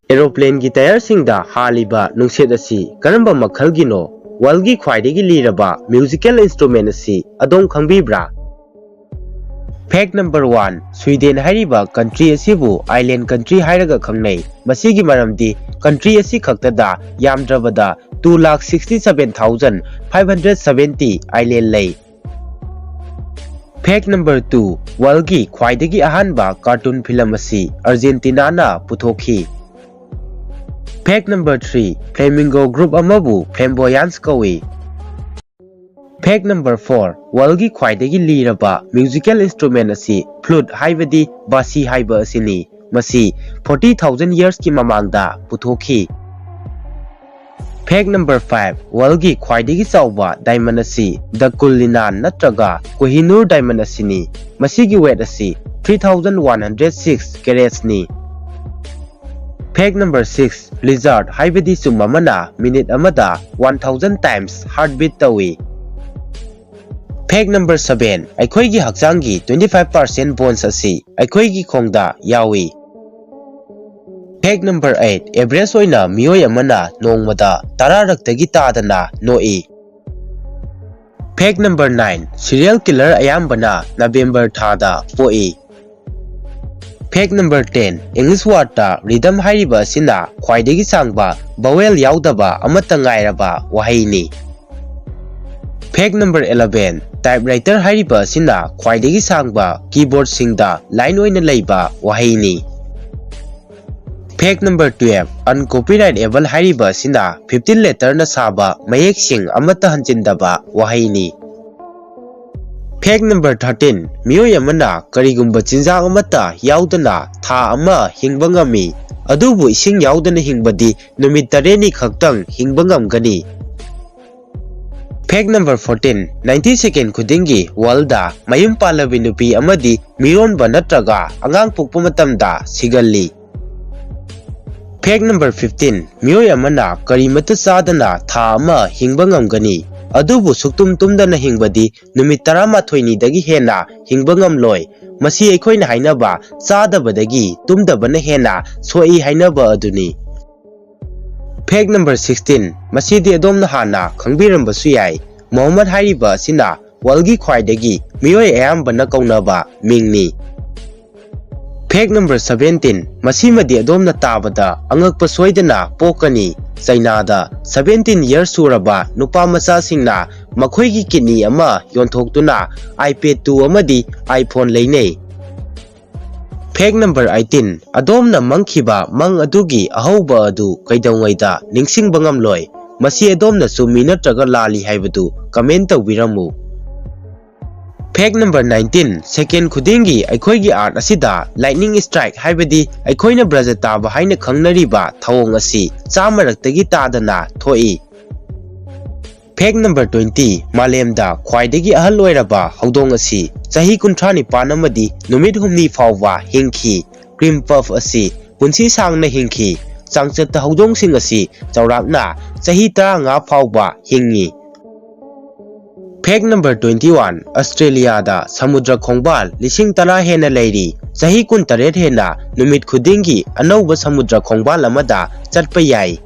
Aeroplane की tyre सिंगदा हालिबा नुंसेद असि Karamba मखलगिनो world की ख्वाइदगी लीरबा म्यूजिकल इंस्ट्रूमेंट असि अदोम खंगबिब्रा फैक्ट नंबर 1 स्वीडन हाइरिबा कंट्री असिबु आइलैंड कंट्री हाइरगा खंगनै मसिगी मरमदि कंट्री असि खक्तदा यामद्रबदा 2,67,570 आइलैंड लै फैक्ट नंबर 2 वर्ल्ड की ख्वाइदगी अहानबा कार्टून फिल्म असि अर्जेंटीना ना पुथोखी फैक्ट नंबर 3 फ्लेमिंगो ग्रुप अमबु फ्लेम्बोयांस कौई फैक्ट नंबर 4 वर्ल्ड की ख्वाइदगी लीरबा म्यूजिकल इंस्ट्रूमेंट असि फ्लूट हाइबदी बासी हाइबा असिनी मसी 40,000 इयर्स की ममांगदा पुथोखी फैक्ट नंबर 5 वर्ल्ड की ख्वाइदगी चाउबा डायमंड असि द कुलिनान नत्रगा कोहिनूर डायमंड असिनी मसीगी वेट असि 3,106 कैरेट्स नी फैक्ट नंबर 6 लिजर्ड हाइबदी सुममना मिनिट अमदा 1000 टाइम्स हार्टबीट तवी फैक्ट नंबर 7 अखोइगी हक्चांगी 25% बोन्स असि अखोइगी खोंगदा यावी फैक्ट नंबर 8 एवरेज ओइना मियोय अमना नोंगमदा 10 रक्तगी तादना नोई फैक्ट नंबर 9 सीरियल किलर अयाम्बना नवंबर थादा पोई फैक्ट नंबर 10 इंग्लिश वार्ता रिदम हाइरिबा सिना ख्वाइदगी सांगबा बावेल याउदबा अमता ngairaba wahayni fact number 11 typewriter हाइरिबा सिना ख्वाइदगी सांगबा कीबोर्ड सिंगदा लाइन ओइना लैबा wahayni फैक्ट नंबर 12 अनकॉपीराइटेबल हाइरिबा सिना 15 लेटर ना साबा मयेक सिंग अमता हंजिंदबा wahayni फैक्ट नंबर 13 मियोय अमना करिगुंबा चिंजाक अमता याउदना था अमा हिंगबा ngami अदुबु इसिंग याउदना हिंगबदी नुमित 3 नि खक्तंग हिंगबा ngamgani फैक्ट नंबर 14 90 सेकेंड खुदिंगी वर्ल्डा मयुम पालबी नुपी अमदी मिरोनबा नत्रगा अंगांग पोकपा मतमदा सिगल्ली फैक्ट नंबर 15 मियोय अमना करिमत चादना था अमा हिंगबा ngamgani अदुबु सुक्तुम तुमदना हिंगबदी नुमित 13 दगी हेना हिंगबा ngamloi मसी अखोइना हाइनबा चादबदगी तुमदबना हेना सोई हाइनबा अदुनी फैक्ट नंबर 16 मसीदी अदोमना हाना खंगबिरंबसु याई मोहम्मद हाइरिबा सिना वर्ल्ड की ख्वाइदगी मियोय अयाम्बना कौनबा मिंगनी फैक्ट नंबर 17 मसीमदी अदोमना ताबदा अंगकपा सोइदना पोकनी चाइनादा 17 इयर्स सुरबा नुपा मचा सिंगना मखोइगी किडनी अमा योंथोक्तुना आईपैड 2 अमदी आईफोन लेने फैक्ट नंबर 18 अदोमना मंगखिबा मंग अदुगी अहौबा अदु कैदौंगैदा निंगसिंगबा ngamloi मसी अदोमना सुमी नत्रगा लाली हाइबदु कमेंट तौबिरमु फैक्ट नंबर 19 सेकेंड खुदिंगी अखोइगी आर्ट असिदा लाइटनिंग स्ट्राइक हाइबदी अखोइना ब्रज ताबा हाइना खंगनरिबा थवोंग असि चामरक्तगी तादना थोई फैक्ट नंबर 20 मालेमदा ख्वाइदगी अहल ओइरबा हौदोंग असि चाही 19 अमदी नुमित हुमनी फावबा हिंखी क्रीम पफ असि पुंसी सांगना हिंखी चांगचत हौदोंग सिंग असि चौराकना चाही 35 फावबा हिंगी फैक्ट नंबर 21 ऑस्ट्रेलिया दा समुद्र खोंगबाल लिसिंग 10 हेना लेरी चाही 18 हेना नुमित खुदिंगी अनौबा समुद्र खोंगबाल अमदा चटपा याई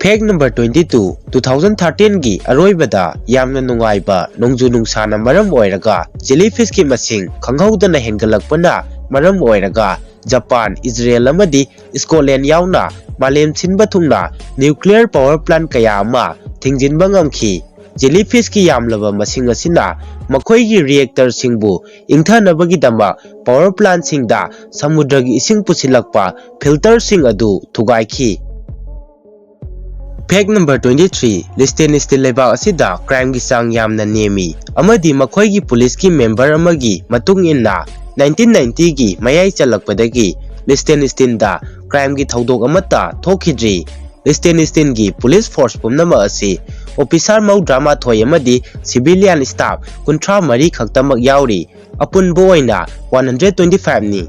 फैक्ट नंबर 22 2013 की अरोइबदा यामना नुंगाइबा नोंजु नुंसाना मरम ओइरगा जेलीफिश की मसिंग खंगहौदना हेंगलकपना मरम ओइरगा जापान इजराइल अमदी स्कॉटलैंड यावना मालेम सिनबा थुंगना न्यूक्लियर पावर प्लांट कया अमा थिंगजिनबा ngamखी जेलीफिश की यामलबा मसिंग असिना मखोइगी रिएक्टर सिंगबु इंथनबगी दमा पावर प्लांट सिंगदा समुद्रगी इसिंग पुसिलकपा फिल्टर सिंग अदु थुगाइखी फैक्ट नंबर 23 लिस्टेन स्टिल लेबा असिदा क्राइम की सांग यामना नेमी अमदी मखोइगी पुलिस की मेंबर अमगी मतुंग इन्ना 1990 की मयाई चलकपदगी लिस्टेन स्टिनदा क्राइम की थौदोक अमता थोखिद्री लिस्टेन स्टिन की पुलिस फोर्स पुमनमा असि ऑफिसर मौद्रामा थोय अमदी सिविलियन स्टाफ 53 खक्तमक याउरी अपुनबो ओइना 125 नि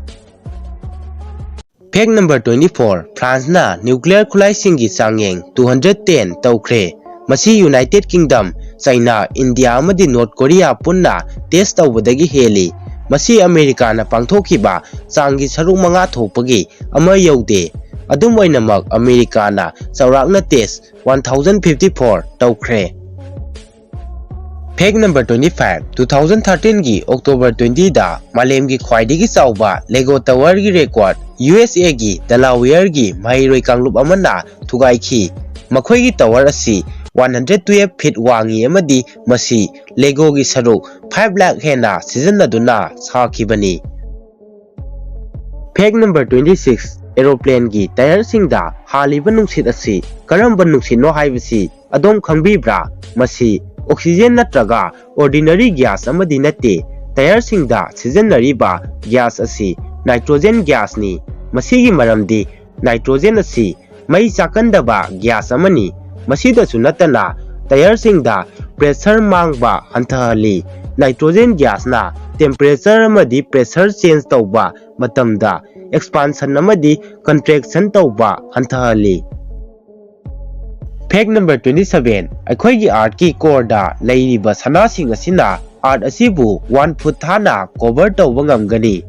फैक्ट नंबर 24 फ्रांस ना न्यूक्लियर खुलाइसिंग की चांगेंग 210 तौख्रे मसी यूनाइटेड किंगडम चाइना इंडिया अमदी नॉर्थ कोरिया पुन्ना टेस्ट तौबदगी हेली मसी अमेरिका ना पांगथोखिबा चांगी सरुक 5 थोकपगी अमा यौदे Adum oinamak Americana chaurakna test 1054 tawkhre. Fact number 25. 2013 gi October 20 da Malem gi khwaidigi chauba Lego Tower gi record USA gi Delaware gi Mairoi Kanglup amana thugaikhi. Makhoi gi tower asi 112 feet wangi amadi masi Lego gi saruk 5 lakh hena sijanaduna sakhibani. Fact number 26. Aeroplane gi tire singda haliba nungsit asi karamba nungsit no haibasi adom khangbibra masi oxygen natraga ordinary gas amadi nate tire singda sijanariba gas asi nitrogen gas ni masigi maramdi nitrogen asi mai chakandaba gas amani masida sunatana tire singda pressure mangba hanthali nitrogen gas na temperature amadi pressure change tawba matamda expansion amadi contraction tawba hanthali. Fact number 27. Akhoi art ki core da lairiba sana sing asina art asibu 1 foot thana cover tawba ngamgani.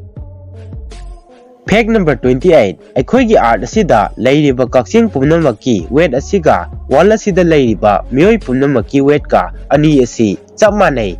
Fact number 28. Akhoi art asida lairiba kaksing pumnamaki weight asiga wall asida lairiba mioi pumnamaki weight ka ani asi chap manai